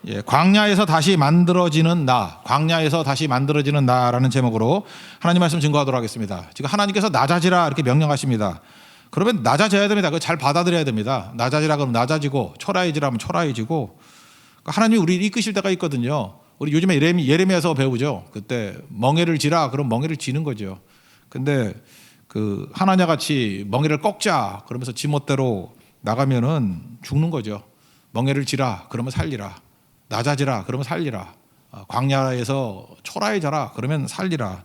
예, 광야에서 다시 만들어지는 나, 광야에서 다시 만들어지는 나라는 제목으로 하나님 말씀 증거하도록 하겠습니다. 지금 하나님께서 낮아지라 이렇게 명령하십니다. 그러면 낮아져야 됩니다. 그걸 잘 받아들여야 됩니다. 낮아지라 그러면 낮아지고 초라해지라 하면 초라해지고, 하나님이 우리를 이끄실 때가 있거든요. 우리 요즘에 예레미야서 배우죠. 그때 멍에를 지라 그럼 멍에를 지는 거죠. 근데 그 하나냐 같이 멍에를 꺾자 그러면서 지멋대로 나가면은 죽는 거죠. 멍에를 지라 그러면 살리라, 낮아지라 그러면 살리라, 광야에서 초라해져라 그러면 살리라.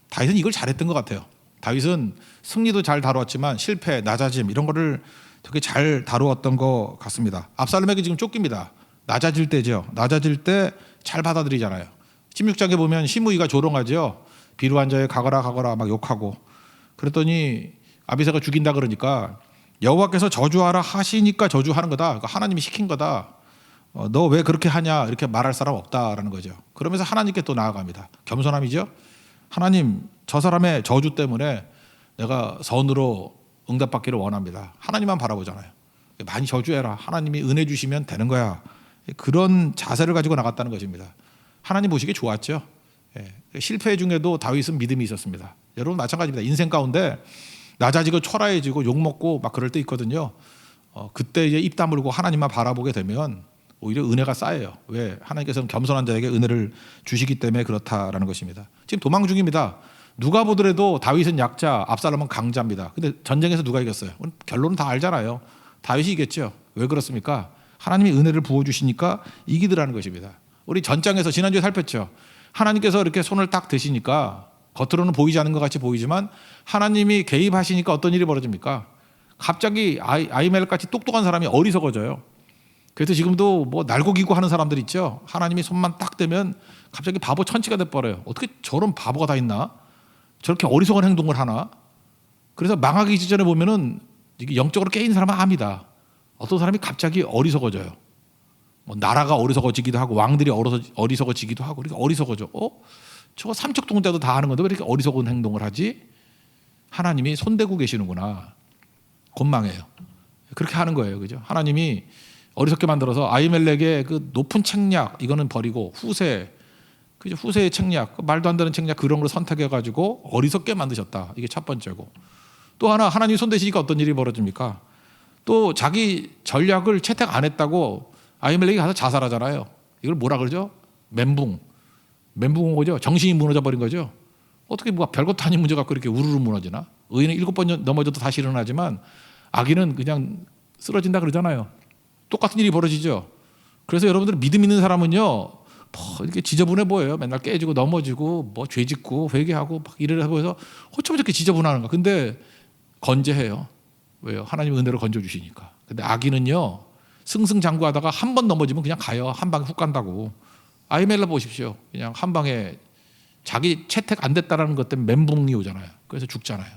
다윗은 이걸 잘했던 것 같아요. 다윗은 승리도 잘 다루었지만 실패, 낮아짐 이런 거를 되게 잘 다루었던 것 같습니다. 압살롬에게 지금 쫓깁니다. 낮아질 때죠. 낮아질 때 잘 받아들이잖아요. 16장에 보면 시므이가 조롱하죠. 비루한 자에 가거라 막 욕하고, 그랬더니 아비새가 죽인다 그러니까 여호와께서 저주하라 하시니까 저주하는 거다. 그러니까 하나님이 시킨 거다. 너 왜 그렇게 하냐 이렇게 말할 사람 없다라는 거죠. 그러면서 하나님께 또 나아갑니다. 겸손함이죠. 하나님, 저 사람의 저주 때문에 내가 선으로 응답받기를 원합니다. 하나님만 바라보잖아요. 많이 저주해라. 하나님이 은혜 주시면 되는 거야. 그런 자세를 가지고 나갔다는 것입니다. 하나님 보시기에 좋았죠. 실패 중에도 다윗은 믿음이 있었습니다. 여러분 마찬가지입니다. 인생 가운데 낮아지고 초라해지고 욕먹고 막 그럴 때 있거든요. 그때 이제 입 다물고 하나님만 바라보게 되면 오히려 은혜가 쌓여요. 왜? 하나님께서는 겸손한 자에게 은혜를 주시기 때문에 그렇다라는 것입니다. 지금 도망 중입니다. 누가 보더라도 다윗은 약자, 압살롬은 강자입니다. 근데 전쟁에서 누가 이겼어요? 결론은 다 알잖아요. 다윗이 이겼죠. 왜 그렇습니까? 하나님이 은혜를 부어주시니까 이기더라는 것입니다. 우리 전장에서 지난주에 살폈죠. 하나님께서 이렇게 손을 딱 드시니까 겉으로는 보이지 않는 것 같이 보이지만 하나님이 개입하시니까 어떤 일이 벌어집니까? 갑자기 아히멜렉같이 똑똑한 사람이 어리석어져요. 그래서 지금도 뭐 날고기고 하는 사람들 있죠. 하나님이 손만 딱 대면 갑자기 바보 천치가 돼버려요. 어떻게 저런 바보가 다 있나? 저렇게 어리석은 행동을 하나? 그래서 망하기 직전에 보면은 이게 영적으로 깨인 사람은 압니다. 어떤 사람이 갑자기 어리석어져요. 뭐 나라가 어리석어지기도 하고 왕들이 어리석어지기도 하고 이렇게 어리석어져. 저거 삼척동자도 다 하는 건데 왜 이렇게 어리석은 행동을 하지? 하나님이 손대고 계시는구나. 곤망해요. 그렇게 하는 거예요, 그죠? 하나님이 어리석게 만들어서 아히멜렉의 그 높은 책략 이거는 버리고 그죠? 후세의 책략, 말도 안 되는 책략 그런 걸 선택해가지고 어리석게 만드셨다. 이게 첫 번째고, 또 하나 하나님이 손대시니까 어떤 일이 벌어집니까? 또 자기 전략을 채택 안 했다고 아히멜렉이 가서 자살하잖아요. 이걸 뭐라 그러죠? 멘붕 온 거죠. 정신이 무너져 버린 거죠. 어떻게 뭐가 별것도 아닌 문제 갖고 이렇게 우르르 무너지나? 의인은 7번 넘어져도 다시 일어나지만 악인은 그냥 쓰러진다 그러잖아요. 똑같은 일이 벌어지죠. 그래서 여러분들 믿음 있는 사람은요, 뭐 이렇게 지저분해 보여요. 맨날 깨지고 넘어지고 뭐 죄짓고 회개하고 막 이래서 보여서 어쩌면 저렇게 지저분한가. 근데 건재해요. 왜요? 하나님 은혜로 건져주시니까. 근데 악인은요, 승승장구하다가 한 번 넘어지면 그냥 가요. 한 방에 훅 간다고. 아히멜렉 보십시오. 그냥 한 방에 자기 채택 안 됐다라는 것 때문에 멘붕이 오잖아요. 그래서 죽잖아요.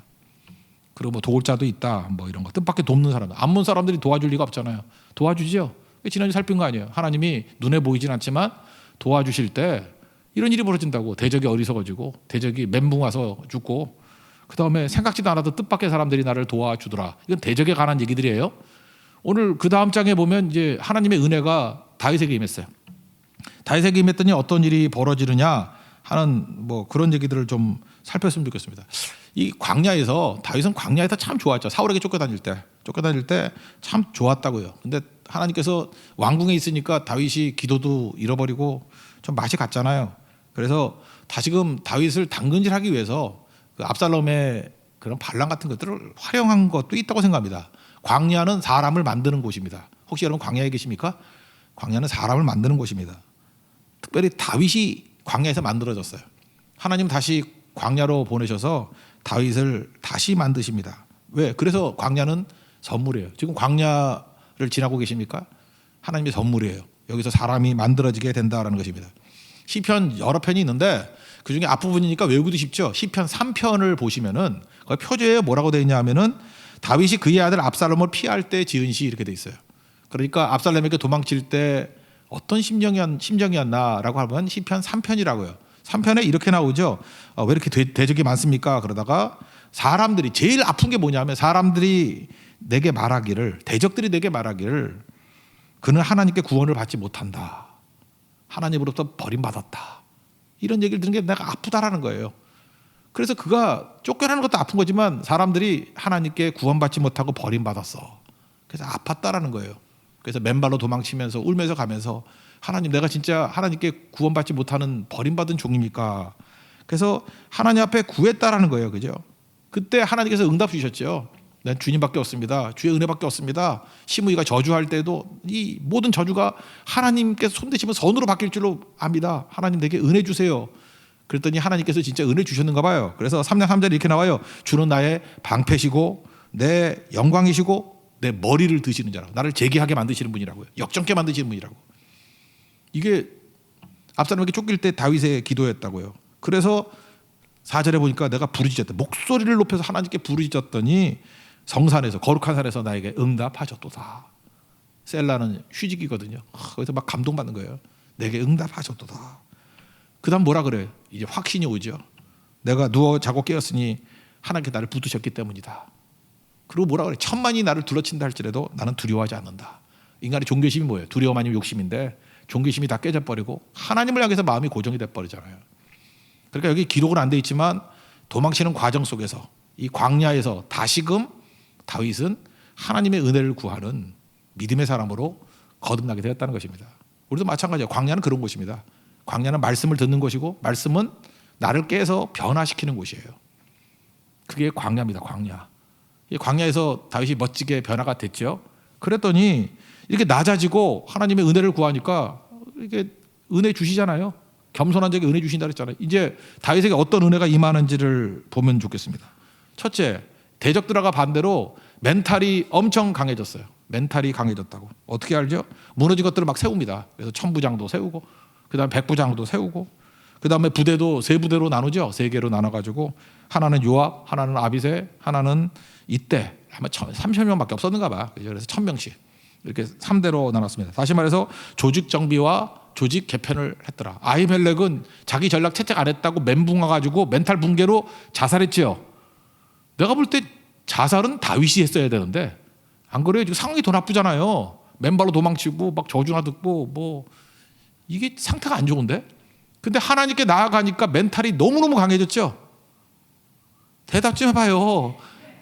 그리고 뭐 도울 자도 있다 뭐 이런 거. 뜻밖의 돕는 사람, 안 본 사람들이 도와줄 리가 없잖아요. 도와주죠. 지난주 살핀 거 아니에요. 하나님이 눈에 보이진 않지만 도와주실 때 이런 일이 벌어진다고. 대적이 어리석어지고 대적이 멘붕 와서 죽고, 그 다음에 생각지도 않아도 뜻밖의 사람들이 나를 도와주더라. 이건 대적에 관한 얘기들이에요. 오늘 그 다음 장에 보면 이제 하나님의 은혜가 다윗에게 임했어요. 다윗에게 임했더니 어떤 일이 벌어지느냐 하는 뭐 그런 얘기들을 좀 살폈으면 좋겠습니다. 이 광야에서, 다윗은 광야에서 참 좋았죠. 사울에게 쫓겨다닐 때 참 좋았다고요. 근데 하나님께서 왕궁에 있으니까 다윗이 기도도 잃어버리고 좀 맛이 갔잖아요. 그래서 다시금 다윗을 당근질하기 위해서 그 압살롬의 그런 반란 같은 것들을 활용한 것도 있다고 생각합니다. 광야는 사람을 만드는 곳입니다. 혹시 여러분 광야에 계십니까? 광야는 사람을 만드는 곳입니다. 특별히 다윗이 광야에서 만들어졌어요. 하나님 다시 광야로 보내셔서 다윗을 다시 만드십니다. 왜? 그래서 광야는 선물이에요. 지금 광야를 지나고 계십니까? 하나님의 선물이에요. 여기서 사람이 만들어지게 된다는 것입니다. 시편 여러 편이 있는데 그중에 앞부분이니까 외우기도 쉽죠. 시편 3편을 보시면은 거기 표제에 뭐라고 되어 있냐 하면은 다윗이 그의 아들 압살롬을 피할 때 지은 시 이렇게 되어 있어요. 그러니까 압살롬에게 도망칠 때 어떤 심정이었나라고 하면 시편 3편이라고요. 3편에 이렇게 나오죠. 왜 이렇게 대적이 많습니까? 그러다가 사람들이 제일 아픈 게 뭐냐면 사람들이 내게 말하기를, 대적들이 내게 말하기를 그는 하나님께 구원을 받지 못한다. 하나님으로부터 버림받았다. 이런 얘기를 듣는 게 내가 아프다라는 거예요. 그래서 그가 쫓겨나는 것도 아픈 거지만 사람들이 하나님께 구원받지 못하고 버림받았어. 그래서 아팠다라는 거예요. 그래서 맨발로 도망치면서 울면서 가면서 하나님, 내가 진짜 하나님께 구원받지 못하는 버림받은 종입니까? 그래서 하나님 앞에 구했다라는 거예요. 그죠? 그때 하나님께서 응답 주셨죠. 난 주님밖에 없습니다. 주의 은혜밖에 없습니다. 시므이가 저주할 때도 이 모든 저주가 하나님께서 손대시면 선으로 바뀔 줄로 압니다. 하나님 내게 은혜 주세요. 그랬더니 하나님께서 진짜 은혜 주셨는가 봐요. 그래서 3장 3절에 이렇게 나와요. 주는 나의 방패시고 내 영광이시고 내 머리를 드시는 자라고. 나를 재기하게 만드시는 분이라고요. 역정케 만드시는 분이라고. 이게 압살롬에게 쫓길 때 다윗의 기도였다고요. 그래서 4절에 보니까 내가 부르짖었다. 목소리를 높여서 하나님께 부르짖었더니 성산에서, 거룩한 산에서 나에게 응답하셨도다. 셀라는 휴직이거든요. 거기서 막 감동받는 거예요. 내게 응답하셨도다. 그 다음 뭐라 그래요? 이제 확신이 오죠. 내가 누워 자고 깨었으니 하나님께 나를 붙드셨기 때문이다. 그리고 뭐라 그래? 천만이 나를 둘러친다 할지라도 나는 두려워하지 않는다. 인간의 종교심이 뭐예요? 두려움 아니면 욕심인데 종교심이 다 깨져버리고 하나님을 향해서 마음이 고정이 돼버리잖아요. 그러니까 여기 기록은 안 돼 있지만 도망치는 과정 속에서 이 광야에서 다시금 다윗은 하나님의 은혜를 구하는 믿음의 사람으로 거듭나게 되었다는 것입니다. 우리도 마찬가지예요. 광야는 그런 곳입니다. 광야는 말씀을 듣는 곳이고 말씀은 나를 깨서 변화시키는 곳이에요. 그게 광야입니다. 광야. 이 광야에서 다윗이 멋지게 변화가 됐죠. 그랬더니 이렇게 낮아지고 하나님의 은혜를 구하니까 이게 은혜 주시잖아요. 겸손한 자에게 은혜 주신다 그랬잖아요. 이제 다윗에게 어떤 은혜가 임하는지를 보면 좋겠습니다. 첫째, 대적들과 반대로 멘탈이 엄청 강해졌어요. 멘탈이 강해졌다고. 어떻게 알죠? 무너진 것들을 막 세웁니다. 그래서 천부장도 세우고 그다음에 백부장도 세우고 그다음에 부대도 세 부대로 나누죠. 세 개로 나눠가지고 하나는 요압, 하나는 아비새, 하나는 이때 아마 30명밖에 없었는가 봐. 그래서 1000명씩 이렇게 3대로 나눴습니다. 다시 말해서 조직 정비와 조직 개편을 했더라. 아히멜렉은 자기 전략 채택 안 했다고 멘붕 와가지고 멘탈 붕괴로 자살했지요. 내가 볼 때 자살은 다윗이 했어야 되는데 안 그래요? 지금 상황이 더 나쁘잖아요. 맨발로 도망치고 막 저주나 듣고 뭐 이게 상태가 안 좋은데? 근데 하나님께 나아가니까 멘탈이 너무너무 강해졌죠. 대답 좀 해봐요.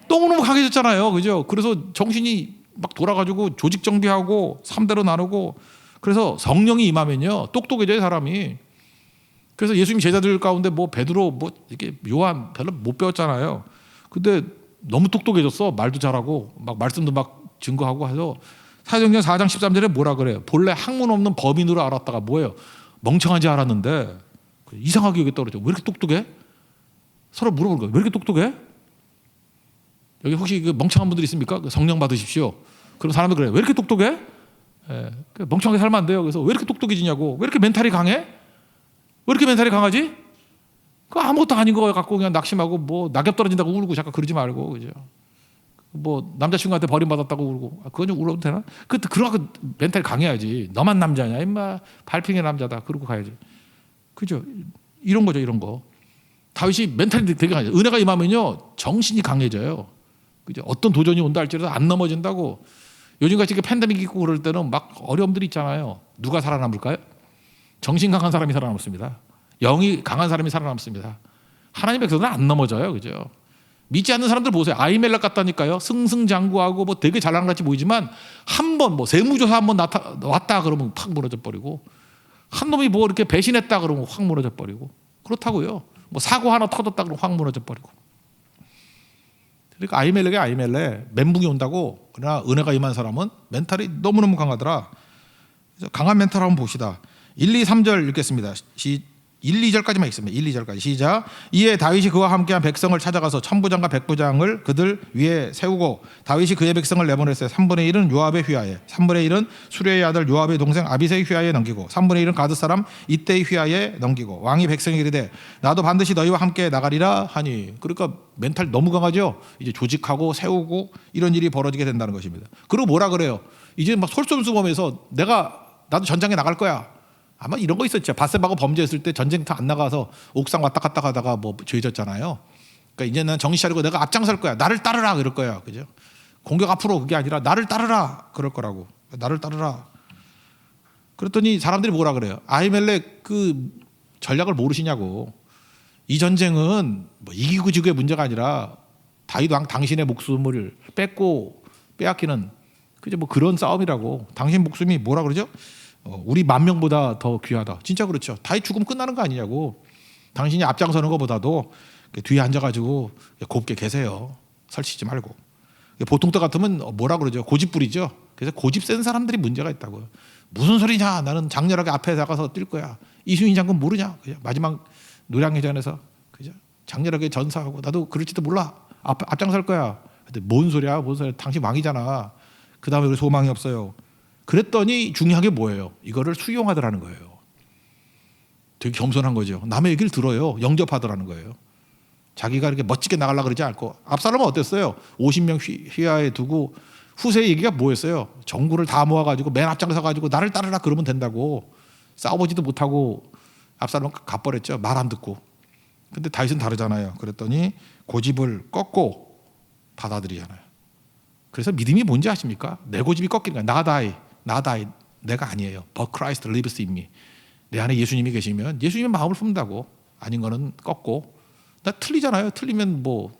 너무너무 강해졌잖아요. 그죠? 그래서 정신이 막 돌아가지고 조직 정비하고 3대로 나누고 그래서 성령이 임하면요 똑똑해져요 사람이. 그래서 예수님 제자들 가운데 뭐 베드로 뭐 이렇게 요한 별로 못 배웠잖아요. 근데 너무 똑똑해졌어. 말도 잘하고 막 말씀도 막 증거하고 해서 사도행전 4장 13절에 뭐라 그래요? 본래 학문 없는 범인으로 알았다가 뭐예요? 멍청한지 알았는데 이상하게 여기 떨어져. 왜 이렇게 똑똑해? 서로 물어보는 거예요. 왜 이렇게 똑똑해? 여기 혹시 그 멍청한 분들 있습니까? 성령 받으십시오. 그럼 사람들 그래요. 왜 이렇게 똑똑해? 예, 멍청하게 살면 안 돼요. 그래서 왜 이렇게 똑똑해지냐고. 왜 이렇게 멘탈이 강해? 왜 이렇게 멘탈이 강하지? 그 아무것도 아닌 거 갖고 그냥 낙심하고 뭐 낙엽 떨어진다고 울고 잠깐 그러지 말고 그죠? 뭐 남자친구한테 버림받았다고 울고 그건 좀 울어도 되나? 그러고 멘탈이 강해야지. 너만 남자냐 임마 발핑의 남자다 그러고 가야지. 그죠? 이런 거죠. 이런 거. 다윗이 멘탈이 되게 강해요. 은혜가 임하면요 정신이 강해져요. 그죠? 어떤 도전이 온다 할지라도 안 넘어진다고. 요즘같이 팬데믹 있고 그럴 때는 막 어려움들이 있잖아요. 누가 살아남을까요? 정신 강한 사람이 살아남습니다. 영이 강한 사람이 살아남습니다. 하나님의 백성들은 안 넘어져요. 그죠? 믿지 않는 사람들 보세요. 아히멜렉 같다니까요. 승승장구하고 뭐 되게 잘난 것 같이 보이지만 한 번 뭐 세무조사 한 번 왔다 그러면 팍 무너져 버리고 한 놈이 뭐 이렇게 배신했다 그러면 확 무너져 버리고 그렇다고요. 뭐 사고 하나 터졌다 그러면 확 무너져 버리고. 그러니까 아히멜렉 멘붕이 온다고. 그러나 은혜가 임한 사람은 멘탈이 너무너무 강하더라. 그래서 강한 멘탈 한번 봅시다. 1, 2, 3절 읽겠습니다. 1, 2절까지만 읽습니다. 1, 2절까지 시작. 이에 다윗이 그와 함께한 백성을 찾아가서 천부장과 백부장을 그들 위에 세우고 다윗이 그의 백성을 내보냈어요. 3분의 1은 요압의 휘하에, 3분의 1은 수레의 아들 요압의 동생 아비새의 휘하에 넘기고 3분의 1은 가드 사람 이때의 휘하에 넘기고 왕이 백성에게 이르되 나도 반드시 너희와 함께 나가리라 하니. 그러니까 멘탈 너무 강하죠. 이제 조직하고 세우고 이런 일이 벌어지게 된다는 것입니다. 그리고 뭐라 그래요? 이제 막 솔선수범해서 나도 전장에 나갈 거야. 아마 이런 거 있었죠. 바세바가 범죄했을 때 전쟁터 안 나가서 옥상 왔다 갔다 가다가 뭐 죄졌잖아요. 그러니까 이제는 정신 차리고 내가 앞장설 거야. 나를 따르라 그럴 거야. 그죠? 공격 앞으로 그게 아니라 나를 따르라 그럴 거라고. 나를 따르라. 그랬더니 사람들이 뭐라 그래요? 아히멜렉 그 전략을 모르시냐고. 이 전쟁은 뭐 이기고 지고의 문제가 아니라 다윗 왕 당신의 목숨을 뺏고 빼앗기는 그저 뭐 그런 싸움이라고. 당신 목숨이 뭐라 그러죠? 우리 10,000명보다 더 귀하다. 진짜 그렇죠. 다윗 죽으면 끝나는 거 아니냐고. 당신이 앞장서는 것보다도 뒤에 앉아가지고 곱게 계세요. 설치지 말고. 보통 때 같으면 뭐라 그러죠? 고집부리죠. 그래서 고집 센 사람들이 문제가 있다고요. 무슨 소리냐? 나는 장렬하게 앞에 나가서 뛸 거야. 이순신 장군 모르냐? 그죠? 마지막 노량해전에서 그죠? 장렬하게 전사하고 나도 그럴지도 몰라. 앞장설 거야. 근데 뭔 소리야? 뭔 소리야? 당신 왕이잖아. 그 다음에 우리 소망이 없어요. 그랬더니 중요한 게 뭐예요? 이거를 수용하더라는 거예요. 되게 겸손한 거죠. 남의 얘기를 들어요. 영접하더라는 거예요. 자기가 이렇게 멋지게 나가려고 그러지 않고. 압살롬은 어땠어요? 50명 휘하에 두고 후세 얘기가 뭐였어요? 정구를 다 모아가지고 맨 앞장 서가지고 나를 따르라 그러면 된다고. 싸워보지도 못하고 압살롬 갚버렸죠. 말 안 듣고. 근데 다윗은 다르잖아요. 그랬더니 고집을 꺾고 받아들이잖아요. 그래서 믿음이 뭔지 아십니까? 내 고집이 꺾이는 거야. 나 다이 내가 아니에요. But Christ lives in me. 내 안에 예수님이 계시면 예수님의 마음을 품는다고. 아닌 거는 꺾고. 나 틀리잖아요. 틀리면 뭐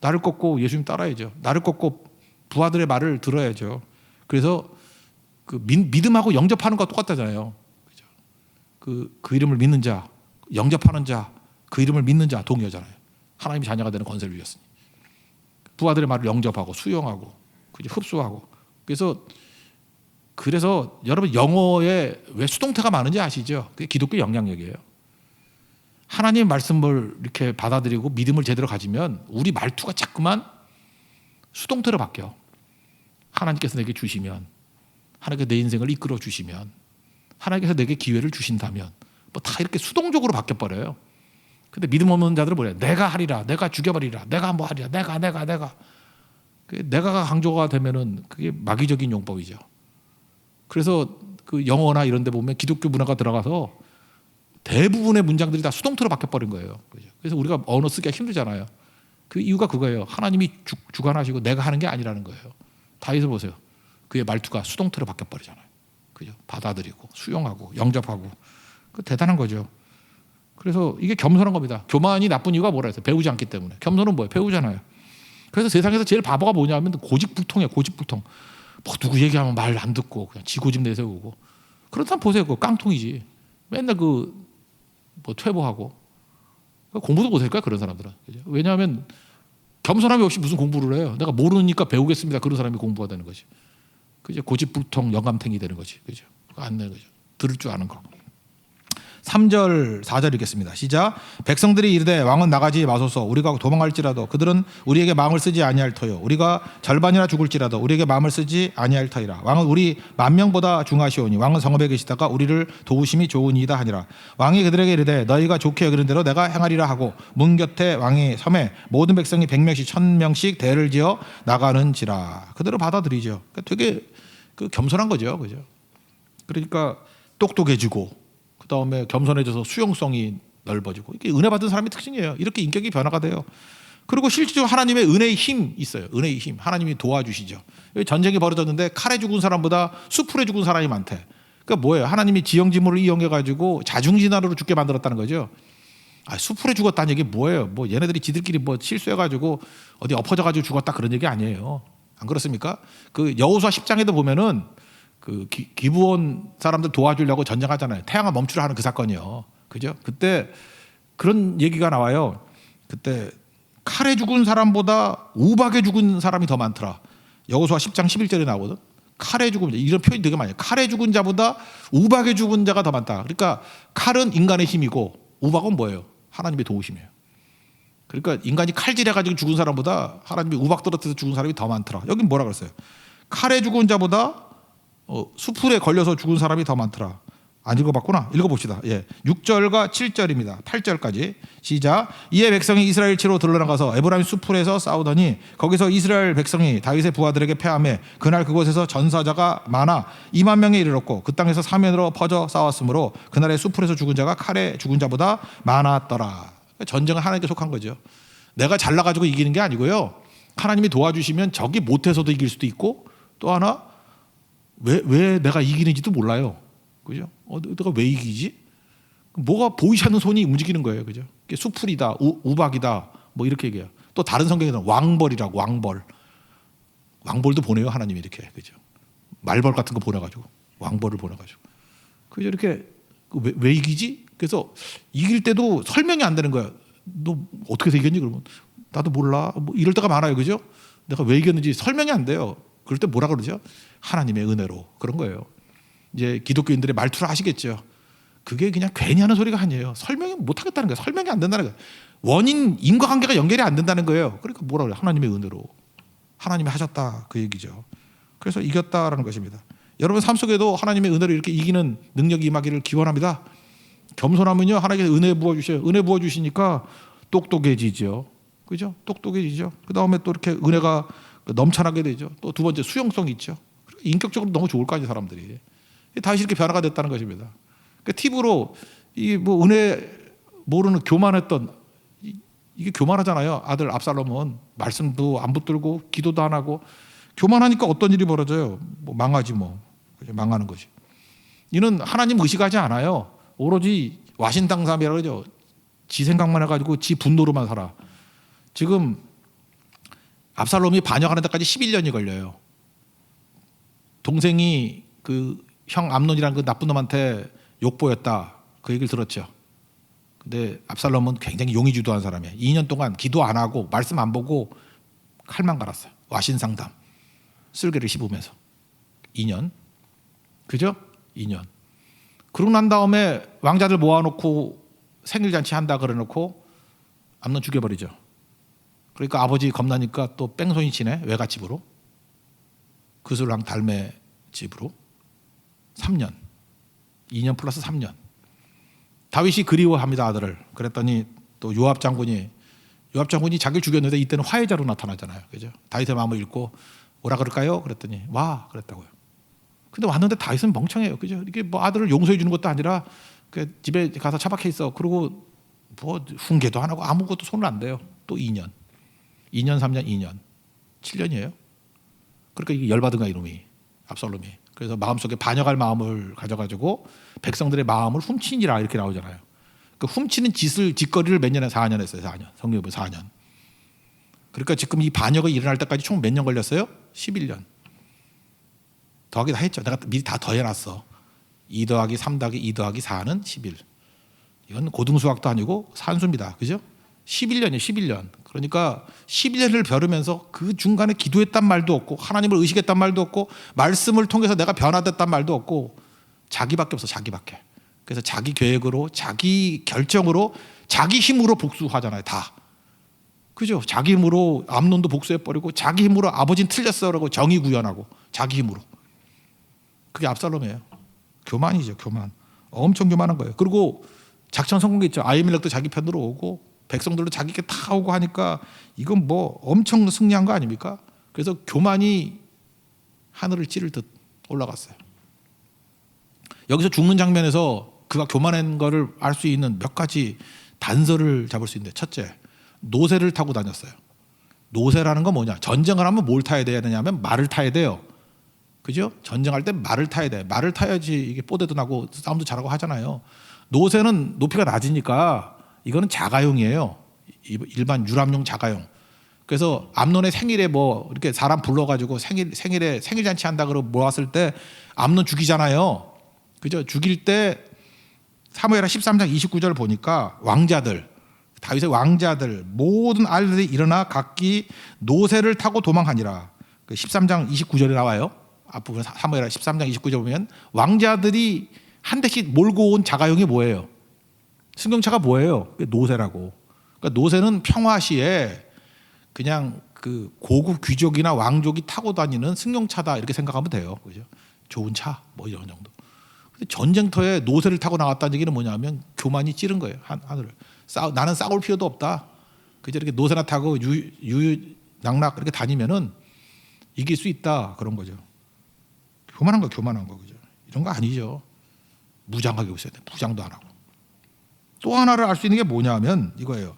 나를 꺾고 예수님 따라야죠. 나를 꺾고 부하들의 말을 들어야죠. 그래서 그 믿음하고 영접하는 거 똑같다잖아요. 그죠? 그 이름을 믿는 자, 영접하는 자, 그 이름을 믿는 자 동의하잖아요. 하나님의 자녀가 되는 권세를 주셨으니. 부하들의 말을 영접하고 수용하고 그죠? 흡수하고. 그래서 여러분 영어에 왜 수동태가 많은지 아시죠? 그게 기독교 영향력이에요. 하나님의 말씀을 이렇게 받아들이고 믿음을 제대로 가지면 우리 말투가 자꾸만 수동태로 바뀌어. 하나님께서 내게 주시면, 하나님께서 내 인생을 이끌어 주시면, 하나님께서 내게 기회를 주신다면 뭐 다 이렇게 수동적으로 바뀌어버려요. 근데 믿음 없는 자들은 뭐래요? 내가 하리라, 내가 죽여버리라, 내가 뭐 하리라, 내가. 내가가 강조가 되면은 그게 마귀적인 용법이죠. 그래서 그 영어나 이런 데 보면 기독교 문화가 들어가서 대부분의 문장들이 다 수동태로 바뀌어버린 거예요. 그래서 우리가 언어 쓰기가 힘들잖아요. 그 이유가 그거예요. 하나님이 주관하시고 내가 하는 게 아니라는 거예요. 다윗을 보세요. 그의 말투가 수동태로 바뀌어버리잖아요. 그죠? 받아들이고 수용하고 영접하고. 그 대단한 거죠. 그래서 이게 겸손한 겁니다. 교만이 나쁜 이유가 뭐라 해서 배우지 않기 때문에. 겸손은 뭐예요? 배우잖아요. 그래서 세상에서 제일 바보가 뭐냐면 고집불통이에요. 고집불통. 뭐 누구 얘기하면 말 안 듣고 그냥 지 고집 내세우고. 그렇다면 보세요. 그 깡통이지. 맨날 뭐 퇴보하고 공부도 못할 거야 그런 사람들은. 그죠? 왜냐하면 겸손함이 없이 무슨 공부를 해요. 내가 모르니까 배우겠습니다. 그런 사람이 공부가 되는 거지. 그죠? 고집불통 영감탱이 되는 거지. 그죠? 안 되는 거죠. 들을 줄 아는 거. 3절 4절 읽겠습니다. 시작. 백성들이 이르되 왕은 나가지 마소서. 우리가 도망갈지라도 그들은 우리에게 마음을 쓰지 아니할 터요. 우리가 절반이나 죽을지라도 우리에게 마음을 쓰지 아니할 터이라. 왕은 우리 10,000명보다 중하시오니 왕은 성읍에 계시다가 우리를 도우심이 좋으니이다 하니라. 왕이 그들에게 이르되 너희가 좋게 여기는 대로 내가 행하리라 하고 문 곁에 왕의 섬에 모든 백성이 100명씩 1,000명씩 대를 지어 나가는지라. 그대로 받아들이죠. 그러니까 되게 겸손한 거죠. 그죠? 그러니까 똑똑해지고 그다음에 겸손해져서 수용성이 넓어지고 이게 은혜 받은 사람의 특징이에요. 이렇게 인격이 변화가 돼요. 그리고 실제로 하나님의 은혜의 힘 있어요. 은혜의 힘. 하나님이 도와주시죠. 전쟁이 벌어졌는데 칼에 죽은 사람보다 수풀에 죽은 사람이 많대. 그러니까 뭐예요? 하나님이 지형지물을 이용해가지고 자중진화로 죽게 만들었다는 거죠. 수풀에 죽었다는 얘기 뭐예요? 뭐 얘네들이 지들끼리 뭐 실수해가지고 어디 엎어져가지고 죽었다 그런 얘기 아니에요. 안 그렇습니까? 그 여호수아 10장에도 보면은 그 기브온 사람들 도와주려고 전쟁하잖아요. 태양을 멈추려 하는 그 사건이요. 그죠? 그때 그런 얘기가 나와요. 그때 칼에 죽은 사람보다 우박에 죽은 사람이 더 많더라. 여호수아 10장 11절에 나오거든. 칼에 죽은 자, 이런 표현이 되게 많아요. 칼에 죽은 자보다 우박에 죽은 자가 더 많다. 그러니까 칼은 인간의 힘이고 우박은 뭐예요? 하나님의 도우심이에요. 그러니까 인간이 칼질해가지고 죽은 사람보다 하나님이 우박 떨어뜨려서 죽은 사람이 더 많더라. 여긴 뭐라 그랬어요? 칼에 죽은 자보다 수풀에 걸려서 죽은 사람이 더 많더라. 안 읽어봤구나. 읽어봅시다. 6절과 7절입니다. 8절까지 시작. 이에 백성이 이스라엘치로 들러나가서 에브라임 수풀에서 싸우더니 거기서 이스라엘 백성이 다윗의 부하들에게 패하매 그날 그곳에서 전사자가 많아 20,000명에 이르렀고 그 땅에서 사면으로 퍼져 싸웠으므로 그날의 수풀에서 죽은 자가 칼에 죽은 자보다 많았더라. 전쟁은 하나님께 속한 거죠. 내가 잘나가지고 이기는 게 아니고요. 하나님이 도와주시면 적이 못해서도 이길 수도 있고 또 하나 왜 내가 이기는지도 몰라요. 그죠? 내가 왜 이기지? 뭐가 보이지 않는 손이 움직이는 거예요, 그죠? 수풀이다, 우박이다, 뭐 이렇게 얘기해요. 또 다른 성경에는 왕벌이라고 왕벌도 보내요 하나님이 이렇게, 그죠? 말벌 같은 거 보내가지고 왕벌을 보내가지고, 그죠? 이렇게 왜 이기지? 그래서 이길 때도 설명이 안 되는 거야. 너 어떻게 해서 이겼니? 그러면 나도 몰라. 뭐 이럴 때가 많아요, 그죠? 내가 왜 이겼는지 설명이 안 돼요. 그럴 때 뭐라 그러죠? 하나님의 은혜로. 그런 거예요. 이제 기독교인들의 말투를 아시겠죠? 그게 그냥 괜히 하는 소리가 아니에요. 설명이 못 하겠다는 거예요. 설명이 안 된다는 거예요. 원인, 인과관계가 연결이 안 된다는 거예요. 그러니까 뭐라 그래요? 하나님의 은혜로. 하나님이 하셨다, 그 얘기죠. 그래서 이겼다라는 것입니다. 여러분 삶 속에도 하나님의 은혜로 이렇게 이기는 능력이 임하기를 기원합니다. 겸손하면요, 하나님께서 은혜 부어주셔요. 은혜 부어주시니까 똑똑해지죠. 그죠? 똑똑해지죠. 그 다음에 또 이렇게 은혜가 넘쳐나게 되죠. 또 두 번째, 수용성이 있죠. 인격적으로 너무 좋을 거 아니에요, 사람들이. 다시 이렇게 변화가 됐다는 것입니다. 그 팁으로 이 뭐 은혜 모르는 교만했던, 이게 교만하잖아요. 아들 압살롬은 말씀도 안 붙들고 기도도 안 하고 교만하니까 어떤 일이 벌어져요? 뭐 망하지 뭐. 망하는 것이. 이는 하나님 의식하지 않아요. 오로지 와신당삼이라고 그러죠. 지 생각만 해가지고 지 분노로만 살아. 지금 압살롬이 반역하는 데까지 11년이 걸려요. 동생이 그 형 암논이라는 그 나쁜 놈한테 욕보였다, 그 얘기를 들었죠. 근데 압살롬은 굉장히 용의주도한 사람이에요. 2년 동안 기도 안 하고 말씀 안 보고 칼만 갈았어요. 와신상담, 쓸개를 씹으면서 2년, 그죠? 2년. 그러고 난 다음에 왕자들 모아놓고 생일잔치 한다 그래놓고 암논 죽여버리죠. 그러니까 아버지 겁나니까 또 뺑소니 치네, 외갓집으로, 그술왕 달매 집으로 3년, 2년 플러스 3년. 다윗이 그리워합니다, 아들을. 그랬더니 또 요압 장군이 자기를 죽였는데 이때는 화해자로 나타나잖아요, 그죠? 다윗의 마음을 읽고 오라 그럴까요? 그랬더니 와 그랬다고요. 근데 왔는데 다윗은 멍청해요, 그죠? 이게 뭐 아들을 용서해 주는 것도 아니라 그 집에 가서 처박혀 있어. 그리고 뭐 훈계도 안 하고 아무것도 손을 안 대요. 또 2년, 3년, 2년, 7년이에요. 그러니까 이게 열받은 거야, 이놈이, 압살롬이. 그래서 마음속에 반역할 마음을 가져가지고 백성들의 마음을 훔치니라 이렇게 나오잖아요. 그 훔치는 짓거리를 몇 년에 4년 했어요. 4년. 성경에 보면 4년. 그러니까 지금 이 반역이 일어날 때까지 총 몇 년 걸렸어요? 11년. 더하기 다 했죠. 내가 미리 다 더해놨어. 2 더하기 3 더하기 2 더하기 4는 11. 이건 고등수학도 아니고 산수입니다. 그죠? 11년이에요. 11년. 그러니까 11년을 벼르면서 그 중간에 기도했단 말도 없고 하나님을 의식했단 말도 없고 말씀을 통해서 내가 변화됐단 말도 없고 자기밖에 없어. 자기밖에. 그래서 자기 계획으로, 자기 결정으로, 자기 힘으로 복수하잖아요. 다. 그죠? 자기 힘으로 암논도 복수해버리고 자기 힘으로 아버지는 틀렸어라고 정의 구현하고 자기 힘으로. 그게 압살롬이에요. 교만이죠. 교만. 엄청 교만한 거예요. 그리고 작전 성공이 있죠. 아히멜렉도 자기 편으로 오고 백성들도 자기께 다 오고 하니까 이건 뭐 엄청 승리한 거 아닙니까? 그래서 교만이 하늘을 찌를 듯 올라갔어요. 여기서 죽는 장면에서 그가 교만한 거를 알 수 있는 몇 가지 단서를 잡을 수 있는데, 첫째, 노새를 타고 다녔어요. 노새라는 건 뭐냐? 전쟁을 하면 뭘 타야 되냐면 말을 타야 돼요. 그죠? 전쟁할 때 말을 타야 돼. 말을 타야지 이게 뽀대도 나고 싸움도 잘하고 하잖아요. 노새는 높이가 낮으니까 이거는 자가용이에요. 일반 유람용 자가용. 그래서 암논의 생일에 뭐 이렇게 사람 불러가지고 생일에 생일잔치 한다 그러고 모았을 때 암논 죽이잖아요. 그죠? 죽일 때 사무엘하 13장 29절 보니까 왕자들, 다윗의 왕자들 모든 아들들이 일어나 각기 노새를 타고 도망하니라. 13장 29절에 나와요. 앞부분 사무엘하 13장 29절 보면 왕자들이 한 대씩 몰고 온 자가용이 뭐예요? 승용차가 뭐예요? 노새라고. 그러니까 노새는 평화시에 그냥 그 고급 귀족이나 왕족이 타고 다니는 승용차다 이렇게 생각하면 돼요. 그죠? 좋은 차 뭐 이런 정도. 근데 전쟁터에 노새를 타고 나왔다는 얘기는 뭐냐면 교만이 찌른 거예요. 하늘을. 나는 싸울 필요도 없다. 그저 이렇게 노새나 타고 유유낙낙 이렇게 다니면은 이길 수 있다 그런 거죠. 교만한 거 그죠? 이런 거 아니죠. 무장하게 있어야 돼. 무장도 안 하고. 또 하나를 알 수 있는 게 뭐냐면 이거예요.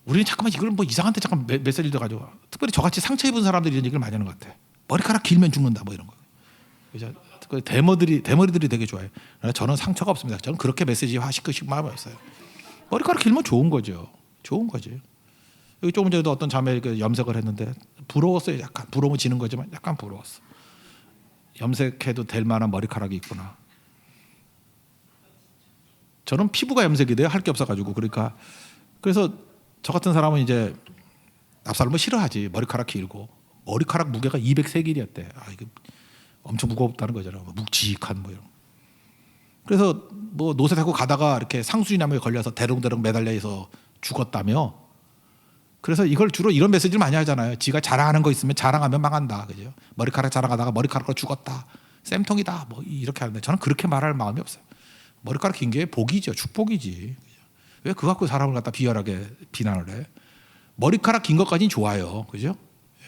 우리는 잠깐만 이걸 뭐 이상한 데 잠깐 메시지를 가지고, 특별히 저같이 상처 입은 사람들이 이런 얘기를 많이 하는 것 같아. 머리카락 길면 죽는다 뭐 이런 거. 그죠? 그 대머리들이 되게 좋아해요. 저는 상처가 없습니다. 저는 그렇게 메시지화 시키고 마음이 없어요. 머리카락 길면 좋은 거죠. 좋은 거지. 여기 조금 전에도 어떤 자매 염색을 했는데 부러웠어요. 약간 부러우면 지는 거지만 약간 부러웠어. 염색해도 될 만한 머리카락이 있구나. 저는 피부가 염색이 돼요. 할 게 없어가지고. 그러니까 그래서 저 같은 사람은 이제 압살롬을 싫어하지. 머리카락 길고 머리카락 무게가 200세겔이었대. 아, 이게 엄청 무겁다는 거잖아. 묵직한 뭐 이런. 그래서 뭐 노새 타고 가다가 이렇게 상수리나무에 걸려서 대롱대롱 매달려서 죽었다며. 그래서 이걸 주로 이런 메시지를 많이 하잖아요. 지가 자랑하는 거 있으면 자랑하면 망한다, 그죠? 머리카락 자랑하다가 머리카락으로 죽었다, 쌤통이다, 뭐 이렇게 하는데 저는 그렇게 말할 마음이 없어요. 머리카락 긴 게 복이죠, 축복이지. 왜 그거 갖고 사람을 갖다 비열하게 비난을 해? 머리카락 긴 것까지는 좋아요, 그죠?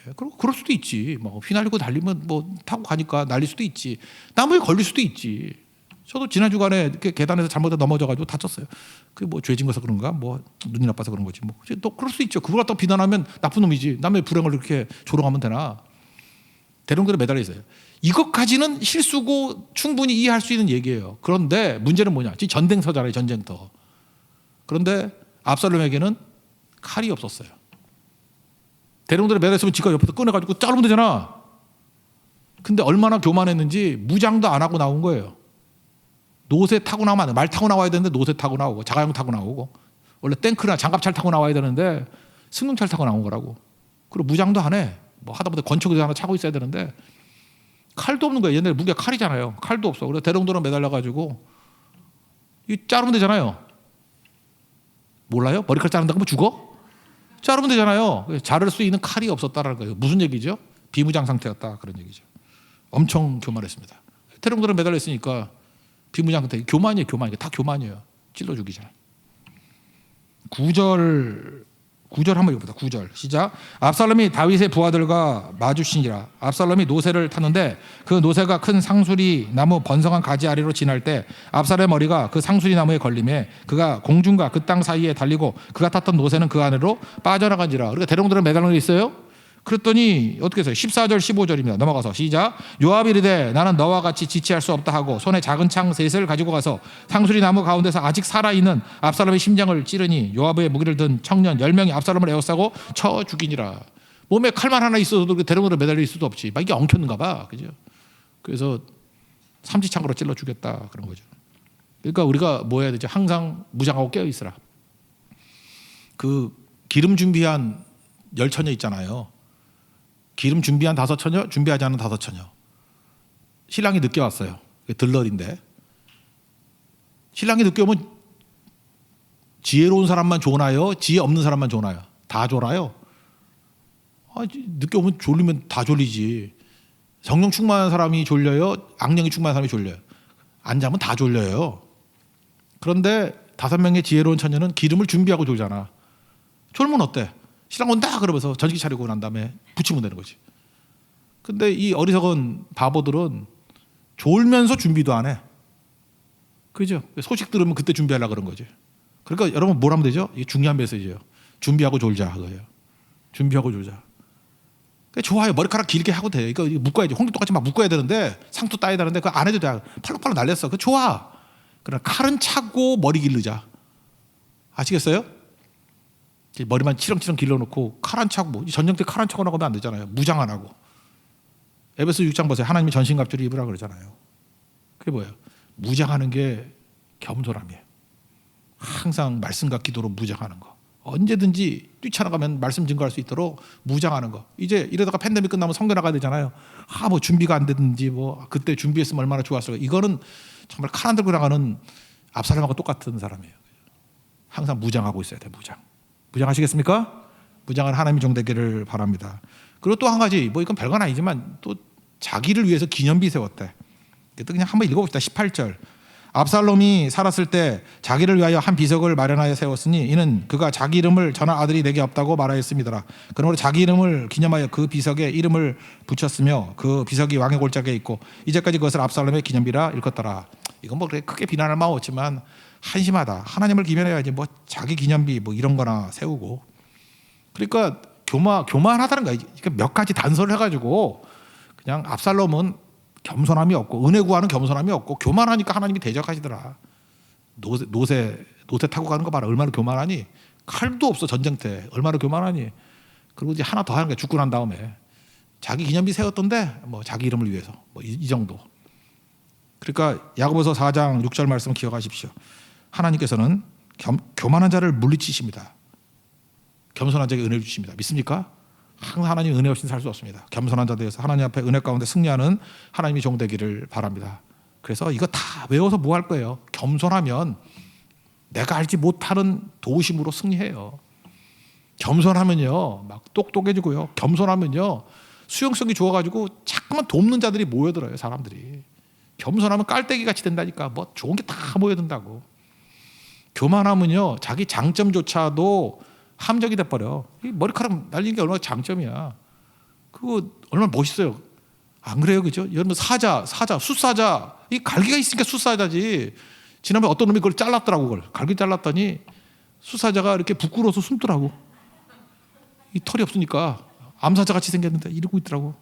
그리고 그럴 수도 있지. 뭐 휘날리고 달리면 뭐 타고 가니까 날릴 수도 있지. 나무에 걸릴 수도 있지. 저도 지난 주간에 이렇게 계단에서 잘못해 넘어져가지고 다쳤어요. 그게 뭐 죄진 거서 그런가? 뭐 눈이 나빠서 그런 거지. 뭐 또 그럴 수 있죠. 그걸 갖다 비난하면 나쁜 놈이지. 남의 불행을 이렇게 조롱하면 되나? 대롱대로 매달려 있어요. 이것까지는 실수고 충분히 이해할 수 있는 얘기예요. 그런데 문제는 뭐냐? 지금 전쟁터잖아요, 전쟁터. 그런데 압살롬에게는 칼이 없었어요. 대롱대로 매달려 있으면 지가 옆에서 꺼내가지고 자르면 되잖아. 근데 얼마나 교만했는지 무장도 안 하고 나온 거예요. 노새 타고 나오면 안 돼. 말 타고 나와야 되는데 노새 타고 나오고 자가용 타고 나오고, 원래 탱크나 장갑차를 타고 나와야 되는데 승용차를 타고 나온 거라고. 그리고 무장도 안 해. 뭐 하다못해 권총도 하나 차고 있어야 되는데 칼도 없는 거예요. 옛날에 무기가 칼이잖아요. 칼도 없어. 그래서 대롱대롱 매달려가지고 이 자르면 되잖아요. 몰라요? 머리카락 자른다고 뭐 죽어? 자르면 되잖아요. 자를 수 있는 칼이 없었다라는 거예요. 무슨 얘기죠? 비무장 상태였다, 그런 얘기죠. 엄청 교만했습니다. 대롱대롱 매달려 있으니까 비무장 상태. 교만이에요, 교만. 이게 다 교만이에요. 찔러 죽이잖아요. 9절 한번 읽어보자. 9절 시작. 압살롬이 다윗의 부하들과 마주치니라. 압살롬이 노새를 탔는데 그 노새가 큰 상수리 나무 번성한 가지 아래로 지날 때 압살의 머리가 그 상수리 나무에 걸림에 그가 공중과 그 땅 사이에 달리고 그가 탔던 노새는 그 안으로 빠져나간지라. 그러니까 대롱대롱 매달려 있어요. 그랬더니 어떻게 했어요? 14절 15절입니다. 넘어가서 시작. 요압이 이르되 나는 너와 같이 지체할 수 없다 하고 손에 작은 창 셋을 가지고 가서 상수리 나무 가운데서 아직 살아있는 압살롬의 심장을 찌르니 요압의 무기를 든 청년 10명이 압살롬을 에워싸고 쳐 죽이니라. 몸에 칼만 하나 있어도 대롱대롱 매달려 있을 수도 없지. 막 이게 엉켰는가 봐, 그죠? 그래서 삼지창으로 찔러 죽였다, 그런 거죠. 그러니까 우리가 뭐 해야 되죠? 항상 무장하고 깨어 있으라. 그 기름 준비한 10처녀 있잖아요. 기름 준비한 5처녀, 준비하지 않은 5처녀. 신랑이 늦게 왔어요. 들러리인데. 신랑이 늦게 오면 지혜로운 사람만 좋나요? 지혜 없는 사람만 좋나요? 다 졸아요. 늦게 오면 졸리면 다 졸리지. 성령 충만한 사람이 졸려요? 악령이 충만한 사람이 졸려요? 안 자면 다 졸려요. 그런데 5명의 지혜로운 처녀는 기름을 준비하고 졸잖아. 졸면 어때? 신랑 온다 그러면서 전기 차리고 난 다음에 붙이면 되는 거지. 근데 이 어리석은 바보들은 졸면서 준비도 안 해. 그죠? 소식 들으면 그때 준비하려고 그런 거지. 그러니까 여러분 뭘 하면 되죠? 이게 중요한 메시지예요. 준비하고 졸자, 그거예요. 준비하고 졸자. 좋아요. 머리카락 길게 하고 돼. 이거 묶어야지. 홍도 똑같이 막 묶어야 되는데 상투 따야 되는데 그거 안 해도 돼. 팔록팔록 날렸어. 그거 좋아. 그러나 칼은 차고 머리 기르자. 아시겠어요? 머리만 치렁치렁 길러놓고 칼 안 차고, 뭐 전쟁 때 칼 안 차고 나가면 안 되잖아요. 무장 안 하고. 에베소 6장 보세요. 하나님이 전신갑주를 입으라 그러잖아요. 그게 뭐예요? 무장하는 게 겸손함이에요. 항상 말씀과 기도로 무장하는 거. 언제든지 뛰쳐나가면 말씀 증거할 수 있도록 무장하는 거. 이제 이러다가 팬데믹 끝나면 성교 나가야 되잖아요. 뭐 준비가 안 됐는지 뭐 그때 준비했으면 얼마나 좋았을까. 이거는 정말 칼 안 들고 나가는 압살롬하고 똑같은 사람이에요. 항상 무장하고 있어야 돼. 무장하시겠습니까? 무장을 하나님이 종되기를 바랍니다. 그리고 또 한 가지, 뭐 이건 별건 아니지만 또 자기를 위해서 기념비 세웠대. 또 그냥 한번 읽어봅시다. 18절. 압살롬이 살았을 때 자기를 위하여 한 비석을 마련하여 세웠으니 이는 그가 자기 이름을 전할 아들이 내게 없다고 말하였습니다라. 그러므로 자기 이름을 기념하여 그 비석에 이름을 붙였으며 그 비석이 왕의 골짜기에 있고 이제까지 그것을 압살롬의 기념비라 일컫더라. 이건 뭐 그렇게 크게 비난할 마음 없지만 한심하다. 하나님을 기념해야지 뭐 자기 기념비 뭐 이런 거나 세우고. 그러니까 교만하다는 거야. 몇 가지 단서를 해가지고 그냥 압살롬은 겸손함이 없고 은혜 구하는 겸손함이 없고 교만하니까 하나님이 대적하시더라. 노새 타고 가는 거 봐라. 얼마나 교만하니. 칼도 없어 전쟁 때. 얼마나 교만하니. 그리고 이제 하나 더 하는 게 죽고 난 다음에 자기 기념비 세웠던데 뭐 자기 이름을 위해서 뭐 이 정도. 그러니까 야고보서 4장 6절 말씀 기억하십시오. 하나님께서는 교만한 자를 물리치십니다. 겸손한 자에게 은혜를 주십니다. 믿습니까? 항상 하나님 은혜 없이는 살 수 없습니다. 겸손한 자 되어서 하나님 앞에 은혜 가운데 승리하는 하나님이 종되기를 바랍니다. 그래서 이거 다 외워서 뭐 할 거예요? 겸손하면 내가 알지 못하는 도우심으로 승리해요. 겸손하면요 막 똑똑해지고요. 겸손하면요 수용성이 좋아가지고 자꾸만 돕는 자들이 모여들어요. 사람들이. 겸손하면 깔때기 같이 된다니까. 뭐 좋은 게 다 모여든다고. 교만하면요 자기 장점조차도 함정이 돼버려. 머리카락 날리는 게 얼마나 장점이야. 그거 얼마나 멋있어요. 안 그래요, 그죠? 여러분 숫사자 이 갈기가 있으니까 숫사자지. 지난번에 어떤 놈이 그걸 잘랐더라고. 그걸 갈기 잘랐더니 숫사자가 이렇게 부끄러워서 숨더라고. 이 털이 없으니까 암사자 같이 생겼는데 이러고 있더라고.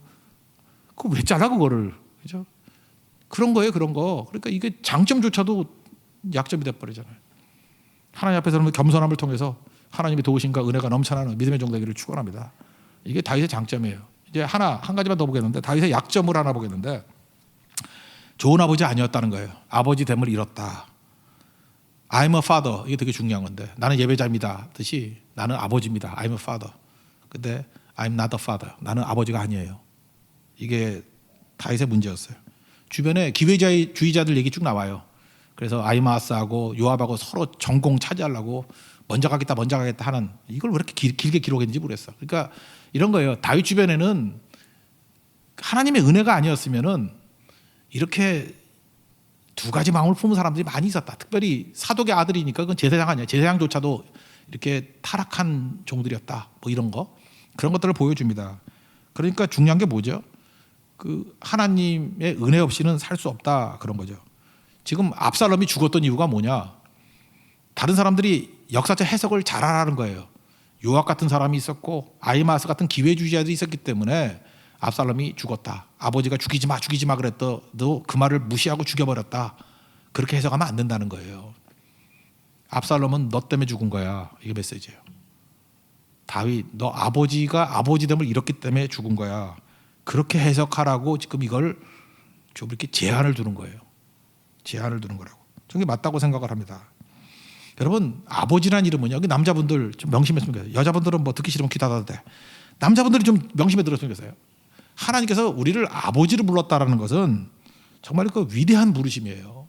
그거 왜 잘라 그거를, 그죠? 그런 거예요, 그런 거. 그러니까 이게 장점조차도 약점이 돼버리잖아요. 하나님 앞에서는 겸손함을 통해서 하나님의 도우심과 은혜가 넘쳐나는 믿음의 종되기를 축원합니다. 이게 다윗의 장점이에요. 이제 한 가지만 더 보겠는데 다윗의 약점을 하나 보겠는데 좋은 아버지 아니었다는 거예요. 아버지 됨을 잃었다. I'm a father. 이게 되게 중요한 건데 나는 예배자입니다. 뜻이 나는 아버지입니다. I'm a father. 근데 I'm not a father. 나는 아버지가 아니에요. 이게 다윗의 문제였어요. 주변에 기회주의자들 얘기 쭉 나와요. 그래서 아히마아스하고 요압하고 서로 전공 차지하려고 먼저 가겠다 하는 이걸 왜 이렇게 길게 기록했는지 모르겠어. 그러니까 이런 거예요. 다윗 주변에는 하나님의 은혜가 아니었으면은 이렇게 두 가지 마음을 품은 사람들이 많이 있었다. 특별히 사독의 아들이니까 그건 제사장 아니야. 제사장조차도 이렇게 타락한 종들이었다. 뭐 이런 거. 그런 것들을 보여줍니다. 그러니까 중요한 게 뭐죠? 그 하나님의 은혜 없이는 살 수 없다. 그런 거죠. 지금 압살롬이 죽었던 이유가 뭐냐? 다른 사람들이 역사적 해석을 잘하라는 거예요. 요압 같은 사람이 있었고 아히마아스 같은 기회주의자들이 있었기 때문에 압살롬이 죽었다. 아버지가 죽이지 마 그랬더도 그 말을 무시하고 죽여버렸다. 그렇게 해석하면 안 된다는 거예요. 압살롬은 너 때문에 죽은 거야. 이게 메시지예요. 다윗, 너 아버지가 아버지됨을 잃었기 때문에 죽은 거야. 그렇게 해석하라고 지금 이걸 좀 이렇게 제한을 두는 거예요. 제한을 두는 거라고. 저게 맞다고 생각을 합니다. 여러분 아버지란 이름은요. 남자분들 좀 명심했으면 좋겠어요. 여자분들은 뭐 듣기 싫으면 귀 닫아도 돼. 남자분들이 좀 명심해 들었으면 좋겠어요. 하나님께서 우리를 아버지로 불렀다라는 것은 정말 그 위대한 부르심이에요.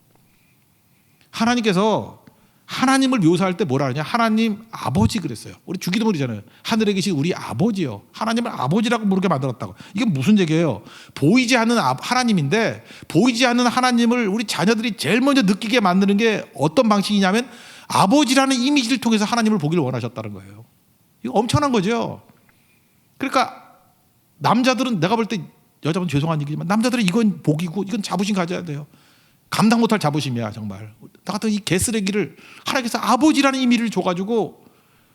하나님께서 하나님을 묘사할 때 뭐라 하냐? 하나님 아버지 그랬어요. 우리 주기도문이잖아요. 하늘에 계신 우리 아버지요. 하나님을 아버지라고 부르게 만들었다고. 이게 무슨 얘기예요? 보이지 않는 하나님인데 보이지 않는 하나님을 우리 자녀들이 제일 먼저 느끼게 만드는 게 어떤 방식이냐면 아버지라는 이미지를 통해서 하나님을 보기를 원하셨다는 거예요. 이거 엄청난 거죠. 그러니까 남자들은 내가 볼 때 여자분 죄송한 얘기지만 남자들은 이건 복이고 이건 자부심 가져야 돼요. 감당 못할 자부심이야 정말. 나 같은 이 개쓰레기를 하나님께서 아버지라는 의미를 줘가지고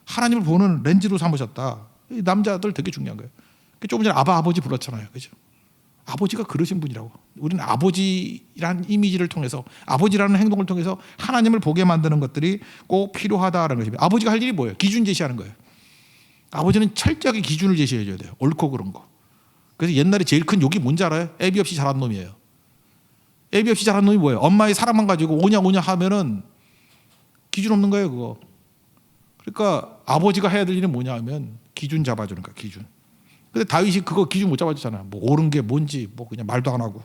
하나님을 보는 렌즈로 삼으셨다. 이 남자들 되게 중요한 거예요. 조금 전에 아버지 불렀잖아요, 그죠? 아버지가 그러신 분이라고. 우리는 아버지라는 이미지를 통해서 아버지라는 행동을 통해서 하나님을 보게 만드는 것들이 꼭 필요하다는 것입니다. 아버지가 할 일이 뭐예요? 기준 제시하는 거예요. 아버지는 철저하게 기준을 제시해 줘야 돼요. 옳고 그런 거. 그래서 옛날에 제일 큰 욕이 뭔지 알아요? 애비 없이 자란 놈이에요. 애비 없이 자란 놈이 뭐예요? 엄마의 사랑만 가지고 오냐 하면은 기준 없는 거예요, 그거. 그러니까 아버지가 해야 될 일은 뭐냐 하면 기준 잡아주는 거야, 기준. 근데 다윗이 그거 기준 못 잡아주잖아. 뭐 옳은 게 뭔지 뭐 그냥 말도 안 하고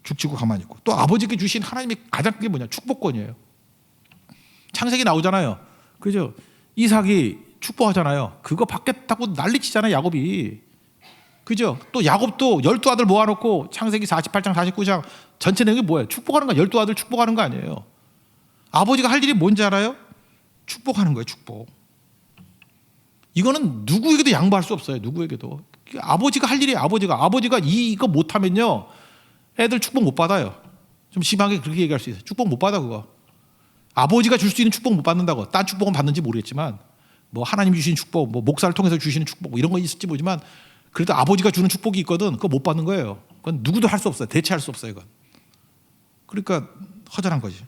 죽치고 가만히 있고. 또 아버지께 주신 하나님의 가장 큰 게 뭐냐? 축복권이에요. 창세기 나오잖아요. 그죠? 이삭이 축복하잖아요. 그거 받겠다고 난리치잖아요, 야곱이. 그죠? 또 야곱도 12아들 모아놓고 창세기 48장 49장 전체 내용이 뭐예요? 축복하는 거, 12아들 축복하는 거 아니에요. 아버지가 할 일이 뭔지 알아요? 축복하는 거예요, 축복. 이거는 누구에게도 양보할 수 없어요. 누구에게도. 아버지가 할 일이 아버지가 이거 못하면요 애들 축복 못 받아요. 좀 심하게 그렇게 얘기할 수 있어요. 축복 못 받아 그거. 아버지가 줄 수 있는 축복 못 받는다고. 딴 축복은 받는지 모르겠지만 뭐 하나님이 주신 축복, 뭐 목사를 통해서 주시는 축복 뭐 이런 거 있을지 모르지만 그래도 아버지가 주는 축복이 있거든. 그거 못 받는 거예요. 그건 누구도 할 수 없어요. 대체할 수 없어요. 이건. 그러니까 허전한 거지.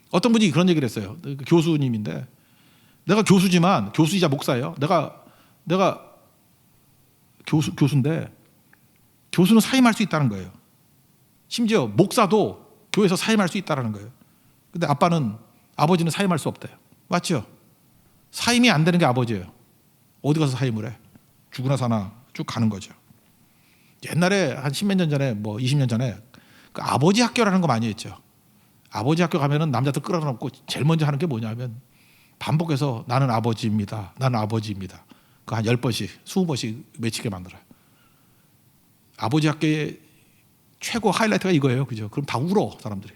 어떤 분이 그런 얘기를 했어요. 교수님인데 내가 교수지만 교수이자 목사예요. 내가 교수인데 교수는 사임할 수 있다는 거예요. 심지어 목사도 교회에서 사임할 수 있다는 거예요. 근데 아버지는 사임할 수 없대요. 맞죠? 사임이 안 되는 게 아버지예요. 어디 가서 사임을 해? 죽으나 사나 쭉 가는 거죠. 옛날에 한 10몇 년 전에 20년 전에 그 아버지 학교라는 거 많이 했죠. 아버지 학교 가면은 남자들 끌어놓고 제일 먼저 하는 게 뭐냐면 반복해서 나는 아버지입니다. 나는 아버지입니다. 그 한 10번씩 20번씩 외치게 만들어요. 아버지 학교의 최고 하이라이트가 이거예요. 그죠? 그럼 다 울어 사람들이.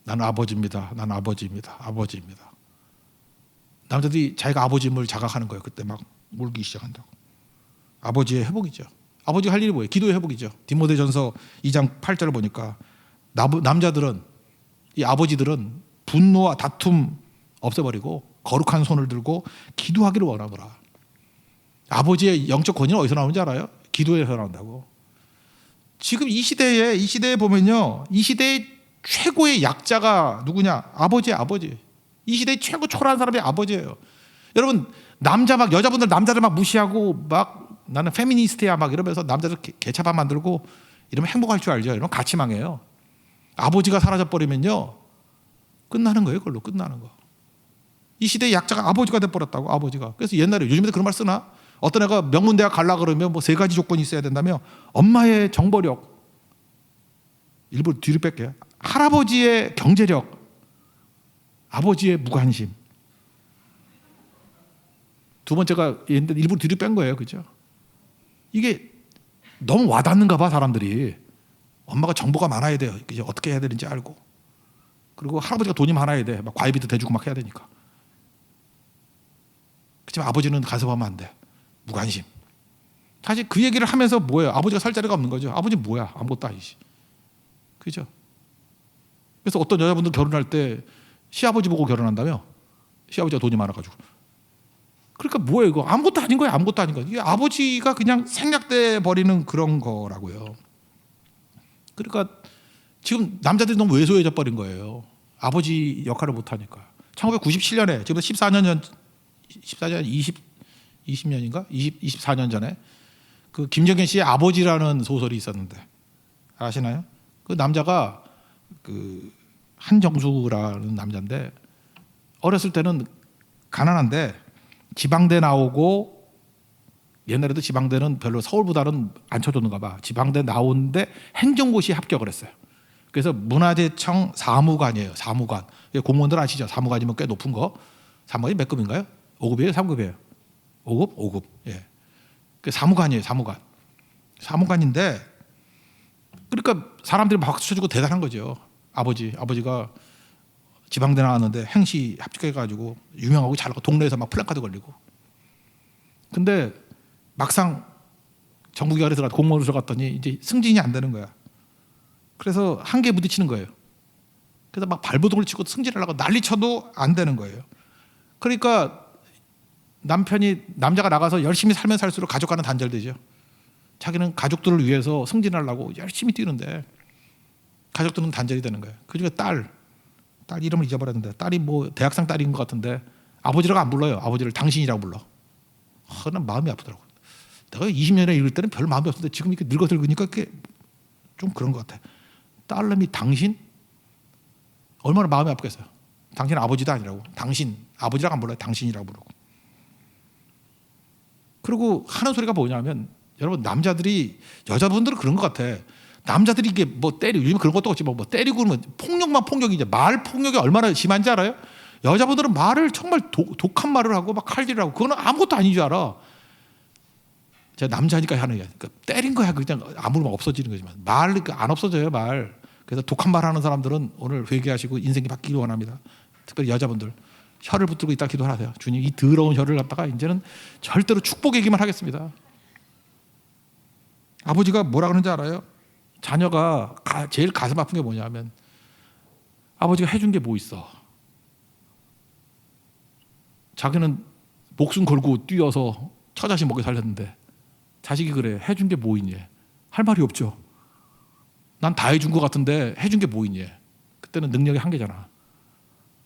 나는 아버지입니다. 나는 아버지입니다. 아버지입니다. 남자들이 자기가 아버지임을 자각하는 거예요. 그때 막 울기 시작한다고. 아버지의 회복이죠. 아버지가 할 일이 뭐예요? 기도의 회복이죠. 디모데전서 2장 8절을 보니까 남자들은 이 아버지들은 분노와 다툼 없애버리고 거룩한 손을 들고 기도하기를 원하노라. 아버지의 영적 권위는 어디서 나오는지 알아요? 기도에서 나온다고. 지금 이 시대에 보면요, 이 시대의 최고의 약자가 누구냐? 아버지예요, 아버지. 이 시대의 최고 초라한 사람이 아버지예요. 여러분, 여자분들 남자들 막 무시하고 막 나는 페미니스트야 막 이러면서 남자들 개차반 만들고 이러면 행복할 줄 알죠? 이러면 같이 망해요. 아버지가 사라져 버리면요, 끝나는 거예요. 그걸로 끝나는 거. 이 시대의 약자가 아버지가 돼버렸다고. 아버지가. 그래서 옛날에, 요즘에도 그런 말 쓰나? 어떤 애가 명문대학 가려고 그러면 3가지 조건이 있어야 된다며. 엄마의 정보력, 일부러 뒤로 뺄게요. 할아버지의 경제력, 아버지의 무관심. 두 번째가 일부러 뒤로 뺀 거예요. 그죠? 이게 너무 와닿는가 봐, 사람들이. 엄마가 정보가 많아야 돼요. 이제 어떻게 해야 되는지 알고. 그리고 할아버지가 돈이 많아야 돼. 막 과외비도 대주고 막 해야 되니까. 그렇지만 아버지는 간섭하면 안 돼. 무관심. 사실 그 얘기를 하면서 뭐예요? 아버지가 살 자리가 없는 거죠. 아버지 뭐야? 아무것도 아니지. 그죠? 그래서 어떤 여자분들 결혼할 때 시아버지 보고 결혼한다며? 시아버지가 돈이 많아가지고. 그러니까 뭐예요 이거? 아무것도 아닌 거예요. 아무것도 아닌 거예요. 이게 아버지가 그냥 생략돼 버리는 그런 거라고요. 그러니까 지금 남자들이 너무 왜소해져 버린 거예요. 아버지 역할을 못하니까. 1997년에 지금 14년 20년인가? 24년 전에 그 김정현 씨의 아버지라는 소설이 있었는데 아시나요? 그 남자가 그 한정수라는 남자인데 어렸을 때는 가난한데 지방대 나오고, 옛날에도 지방대는 별로 서울보다는 안 쳐줬는가 봐. 지방대 나오는데 행정고시에 합격을 했어요. 그래서 문화재청 사무관이에요. 사무관. 공무원들 아시죠? 사무관이면 꽤 높은 거. 사무관이 몇 급인가요? 5급이에요? 3급이에요? 5급? 5급. 예. 그 사무관이에요. 사무관. 사무관인데 그러니까 사람들이 막 박수 쳐주고 대단한 거죠. 아버지가 지방대 나왔는데 행시 합격해가지고 유명하고 잘하고 동네에서 막 플래카드 걸리고. 근데 막상 정부기관에 들어가 공무원으로 들어갔더니 이제 승진이 안 되는 거야. 그래서 한계에 부딪히는 거예요. 그래서 막 발버둥을 치고 승진하려고 난리쳐도 안 되는 거예요. 그러니까 남자가 나가서 열심히 살면 살수록 가족과는 단절되죠. 자기는 가족들을 위해서 승진하려고 열심히 뛰는데 가족들은 단절이 되는 거예요. 그중에 딸 이름을 잊어버렸는데, 딸이 대학생 딸인 것 같은데 아버지라고 안 불러요. 아버지를 당신이라고 불러. 난 마음이 아프더라고. 내가 20년에 읽을 때는 별 마음이 없었는데 지금 이렇게 늙어 들으니까 그게 좀 그런 것 같아. 딸내미 당신? 얼마나 마음이 아프겠어요. 당신은 아버지도 아니라고. 당신, 아버지라고 안 불러요. 당신이라고 부르고. 그리고 하는 소리가 뭐냐면, 여러분, 여자분들은 그런 것 같아. 남자들이 이게 요즘 그런 것도 없지만 때리고 그러면 폭력만 폭력이죠. 말 폭력이 얼마나 심한지 알아요? 여자분들은 말을 정말 독한 말을 하고 막 칼질을 하고, 그거는 아무것도 아닌 줄 알아. 제가 남자니까 하는 얘기야. 그러니까 때린 거야. 그냥 아무런 없어지는 거지만. 말 안 없어져요, 말. 그래서 독한 말 하는 사람들은 오늘 회개하시고 인생이 바뀌기 원합니다. 특별히 여자분들. 혀를 붙들고 있다 기도하세요. 주님, 이 더러운 혀를 갖다가 이제는 절대로 축복 얘기만 하겠습니다. 아버지가 뭐라 그러는지 알아요? 자녀가 제일 가슴 아픈 게 뭐냐면, 아버지가 해준 게 뭐 있어? 자기는 목숨 걸고 뛰어서 처자식 먹여 살렸는데 자식이 그래, 해준 게 뭐 있니? 할 말이 없죠. 난 다 해준 것 같은데 해준 게 뭐 있니? 그때는 능력의 한계잖아.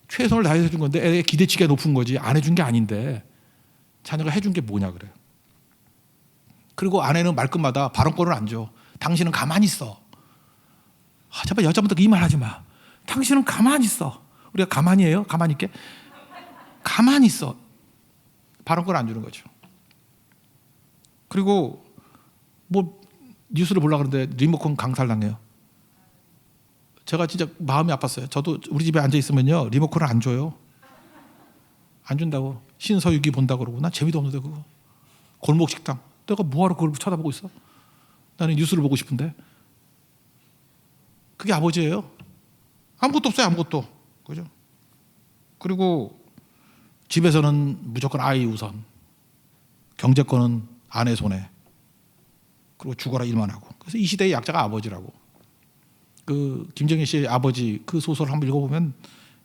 최선을 다해서 해준 건데 애의 기대치가 높은 거지 안 해준 게 아닌데 자녀가 해준 게 뭐냐 그래요. 그리고 아내는 말끝마다 발언권을 안 줘. 당신은 가만히 있어. 제발 여자분들 이 말 하지 마. 당신은 가만히 있어. 우리가 가만히 해요? 가만히 있게? 가만히 있어. 발언권 안 주는 거죠. 그리고 뭐 뉴스를 보려고 하는데 리모컨 강탈당해요. 제가 진짜 마음이 아팠어요. 저도 우리 집에 앉아 있으면요 리모컨을 안 줘요. 안 준다고. 신서유기 본다고 그러고. 난 재미도 없는데 그거. 골목 식당. 내가 뭐하러 그걸 쳐다보고 있어? 나는 뉴스를 보고 싶은데. 그게 아버지예요. 아무것도 없어요. 아무것도. 그죠? 그리고 집에서는 무조건 아이 우선. 경제권은 아내 손에. 그리고 죽어라 일만 하고. 그래서 이 시대의 약자가 아버지라고. 그 김정일 씨의 아버지 그 소설 한번 읽어보면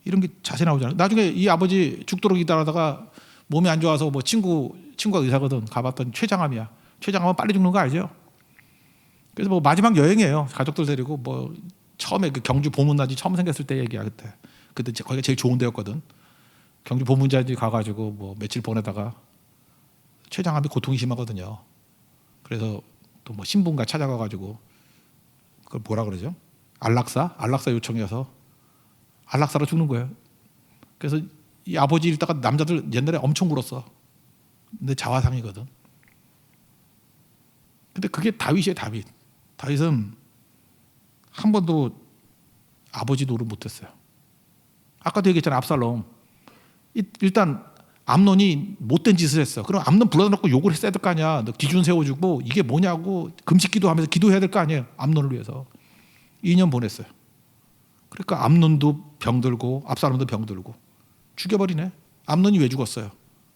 이런 게 자세히 나오잖아요. 나중에 이 아버지 죽도록 기다리다가 몸이 안 좋아서 뭐 친구가 의사거든. 가봤더니 췌장암이야. 췌장암은 빨리 죽는 거 알죠? 그래서 뭐 마지막 여행이에요. 가족들 데리고 뭐 처음에 그 경주 보문단지 처음 생겼을 때 얘기야 그때. 그때 거기가 제일 좋은 데였거든. 경주 보문단지 가가지고 뭐 며칠 보내다가 췌장암이 고통이 심하거든요. 그래서 또 뭐 신분가 찾아가가지고 그걸 뭐라 그러죠? 안락사 요청해서 안락사로 죽는 거예요. 그래서 이 아버지 읽다가 남자들 옛날에 엄청 울었어. 근데 자화상이거든. 근데 그게 다윗이에요. 다윗은 한 번도 아버지 노릇 못했어요. 아까도 얘기했잖아요. 압살롬. 일단 암논이 못된 짓을 했어. 그럼 암논 불러다 놓고 욕을 했어야 될 거 아니야. 너 기준 세워주고 이게 뭐냐고 금식 기도하면서 기도해야 될 거 아니에요. 암논을 위해서. 2년 보냈어요. 그러니까 암논도 병들고 압살롬도 병들고 죽여버리네. 암논이 왜 죽었어요?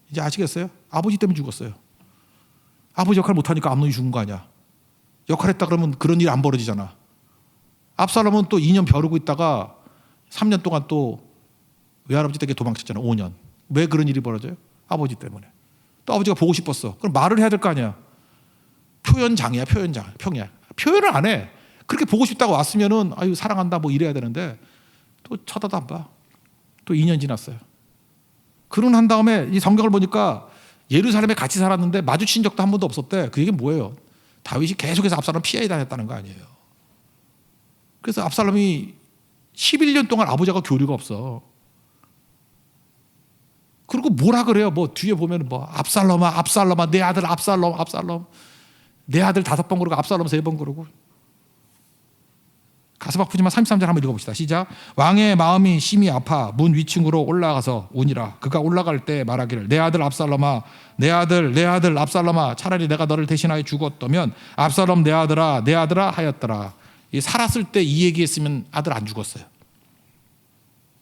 이제 아시겠어요? 아버지 때문에 죽었어요. 아버지 역할 못하니까 암논이 죽은 거 아니야. 역할했다 그러면 그런 일 안 벌어지잖아. 압살롬은 또 2년 벼르고 있다가 3년 동안 또 외할아버지 댁에 도망쳤잖아. 5년. 왜 그런 일이 벌어져요? 아버지 때문에. 또 아버지가 보고 싶었어. 그럼 말을 해야 될 거 아니야. 표현장이야. 표현을 안 해. 그렇게 보고 싶다고 왔으면은 아유 사랑한다 뭐 이래야 되는데 또 쳐다도 안 봐. 또 2년 지났어요. 그러고 난 다음에 이 성경을 보니까 예루살렘에 같이 살았는데 마주친 적도 한 번도 없었대. 그 얘기는 뭐예요? 다윗이 계속해서 압살롬 피해 다녔다는 거 아니에요. 그래서 압살롬이 11년 동안 아버지가 교류가 없어. 그리고 뭐라 그래요? 뭐 뒤에 보면 뭐 압살롬아 내 아들 압살롬 내 아들 5번 그러고 압살롬 3번 그러고. 가슴 아프지만 33절 한번 읽어봅시다. 시작. 왕의 마음이 심히 아파 문 위층으로 올라가서 우니라. 그가 올라갈 때 말하기를 내 아들 압살롬아 내 아들 압살롬아 차라리 내가 너를 대신하여 죽었다면 압살롬 내 아들아 하였더라. 살았을 때 이 얘기했으면 아들 안 죽었어요.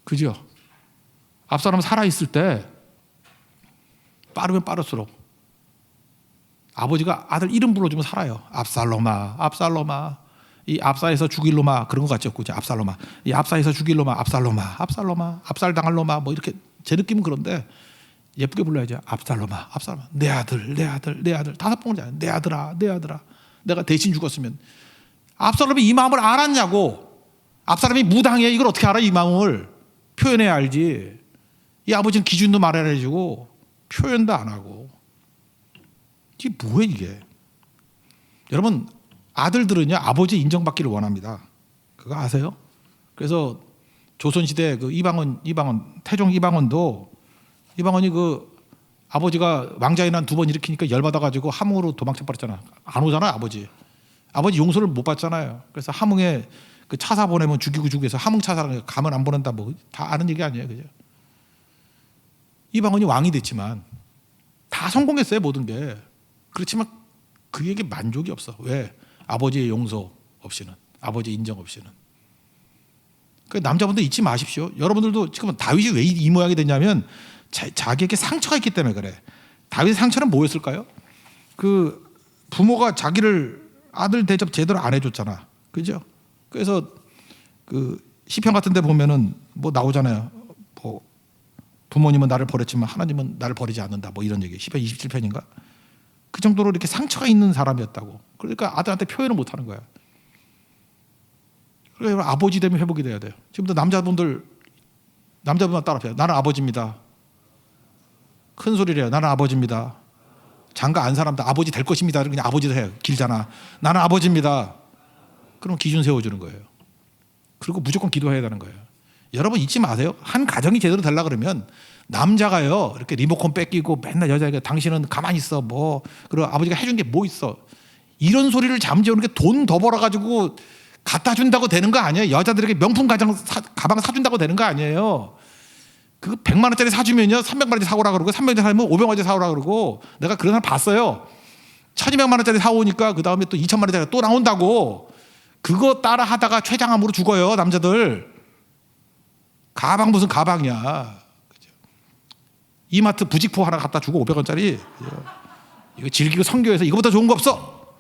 그죠? 압살롬 살아있을 때 빠르면 빠를수록 아버지가 아들 이름 불러주면 살아요. 압살롬아 이 압사에서 죽일 놈아 그런 거 같죠. 그죠? 압살롬아 이 압사에서 죽일 놈아 압살롬아 압살당할 놈아 뭐 이렇게 제 느낌은 그런데 예쁘게 불러야죠. 압살롬아 내 아들 5번을 내 아들아 내가 대신 죽었으면. 압살롬이 이 마음을 알았냐고. 압살롬이 무당해. 이걸 어떻게 알아? 이 마음을 표현해야 알지. 이 아버지는 기준도 말해야 해주고 표현도 안 하고. 이게 뭐예요 이게. 여러분 아들들은요 아버지 인정받기를 원합니다. 그거 아세요? 그래서 조선시대 그 이방원 태종 이방원이 그 아버지가 왕자의 난 2번 일으키니까 열받아가지고 함흥으로 도망쳐 버렸잖아. 안 오잖아 아버지 용서를 못 받잖아요. 그래서 함흥에 그 차사 보내면 죽이고 해서 함흥 차사를 가면 안 보낸다 뭐 다 아는 얘기 아니에요, 그죠? 이방원이 왕이 됐지만 다 성공했어요 모든 게. 그렇지만 그에게 만족이 없어. 왜? 아버지의 용서 없이는, 아버지 인정 없이는. 그 남자분들 잊지 마십시오. 여러분들도 지금 다윗이 왜 이 모양이 됐냐면 자기에게 상처가 있기 때문에 그래. 다윗의 상처는 뭐였을까요? 그 부모가 자기를 아들 대접 제대로 안 해줬잖아, 그죠? 그래서 그 시편 같은 데 보면은 뭐 나오잖아요. 뭐 부모님은 나를 버렸지만 하나님은 나를 버리지 않는다 뭐 이런 얘기. 시편 27편인가? 그 정도로 이렇게 상처가 있는 사람이었다고. 그러니까 아들한테 표현을 못하는 거야. 그래서 아버지 되면 회복이 돼야 돼요. 지금도 남자분만 따라합시다. 나는 아버지입니다. 큰 소리를 해요. 나는 아버지입니다. 장가 안 사람도 아버지 될 것입니다. 그냥 아버지도 해요. 길잖아. 나는 아버지입니다. 그럼 기준 세워주는 거예요. 그리고 무조건 기도해야 되는 거예요. 여러분 잊지 마세요. 한 가정이 제대로 되려고 그러면 남자가요 이렇게 리모컨 뺏기고 맨날 여자에게 당신은 가만히 있어 뭐 그리고 아버지가 해준 게 뭐 있어 이런 소리를 잠재우는 게 돈 더 벌어가지고 갖다 준다고 되는 거 아니에요. 여자들에게 명품 가방 사준다고 되는 거 아니에요. 그 100만 원짜리 사주면요 300만 원짜리 사오라 그러고 300만 원짜리 사면 500만 원짜리 사오라 그러고 내가 그런 사람 봤어요. 1200만 원짜리 사오니까 그 다음에 또 2000만 원짜리 또 나온다고. 그거 따라 하다가 췌장암으로 죽어요 남자들. 가방 무슨 가방이야. 그죠? 이마트 부직포 하나 갖다 주고 500원짜리 이거 즐기고 선교해서 이거보다 좋은 거 없어.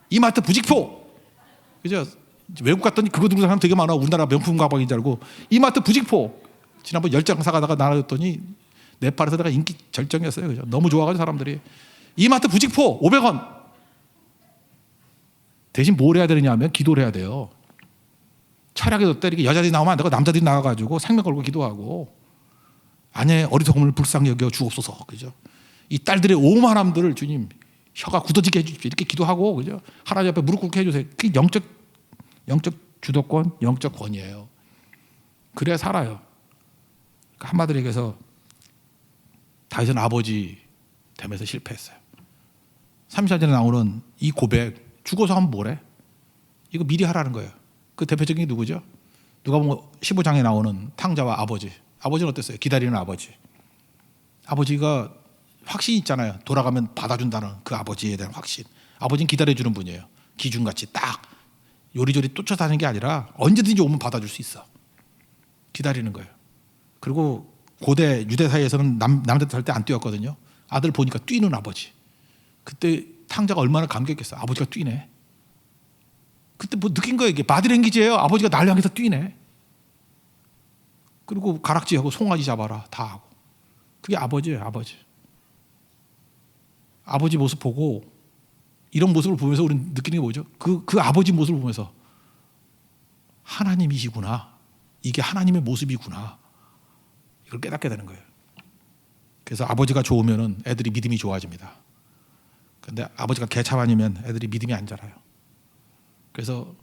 이마트 부직포. 그죠? 외국 갔더니 그거 들고 사람 되게 많아. 우리나라 명품 가방인 줄 알고 이마트 부직포. 지난번 10장 사가다가 나눠줬더니 네팔에서 내가 인기 절정이었어요. 그죠? 너무 좋아가지고 사람들이 이마트 부직포 500원. 대신 뭘 해야 되느냐 하면 기도를 해야 돼요. 철학에도 때리게 여자들이 나오면 안 되고 남자들이 나와가지고 생명 걸고 기도하고 아내의 어리석음을 불쌍히 여겨 주옵소서. 그죠? 이 딸들의 오만함들을 주님 혀가 굳어지게 해주십시오. 이렇게 기도하고 그죠? 하나님 앞에 무릎 꿇게 해주세요. 그게 영적 주도권, 영적 권위예요. 그래야 살아요. 그러니까 한마디로 얘기해서 다윗은 아버지 되면서 실패했어요. 33절에 나오는 이 고백 죽어서 하면 뭐래? 이거 미리 하라는 거예요. 그 대표적인 게 누구죠? 누가 보면 15장에 나오는 탕자와 아버지. 아버지는 어땠어요? 기다리는 아버지. 아버지가 확신이 있잖아요. 돌아가면 받아준다는 그 아버지에 대한 확신. 아버지는 기다려주는 분이에요. 기준같이 딱 요리조리 쫓아다니는 게 아니라 언제든지 오면 받아줄 수 있어. 기다리는 거예요. 그리고 고대 유대 사이에서는 남자들 살 때 안 뛰었거든요. 아들 보니까 뛰는 아버지. 그때 탕자가 얼마나 감격했어. 아버지가 뛰네. 그때 뭐 느낀 거예요. 이게 바디랭귀지예요. 아버지가 날 향해서 뛰네. 그리고 가락지하고 송아지 잡아라 다 하고. 그게 아버지예요. 아버지. 아버지 모습 보고 이런 모습을 보면서 우리는 느끼는 게 뭐죠? 그 아버지 모습을 보면서 하나님이시구나. 이게 하나님의 모습이구나. 이걸 깨닫게 되는 거예요. 그래서 아버지가 좋으면 애들이 믿음이 좋아집니다. 그런데 아버지가 개차반이면 애들이 믿음이 안 자라요. 그래서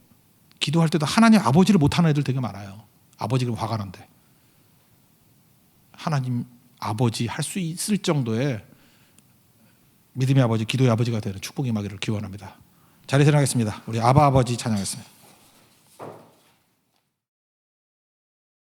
기도할 때도 하나님 아버지를 못하는 애들 되게 많아요. 아버지가 화가 난대. 하나님 아버지 할 수 있을 정도의 믿음의 아버지, 기도의 아버지가 되는 축복이 임하기를 기원합니다. 자리에서 하겠습니다. 우리 아바 아버지 찬양하겠습니다.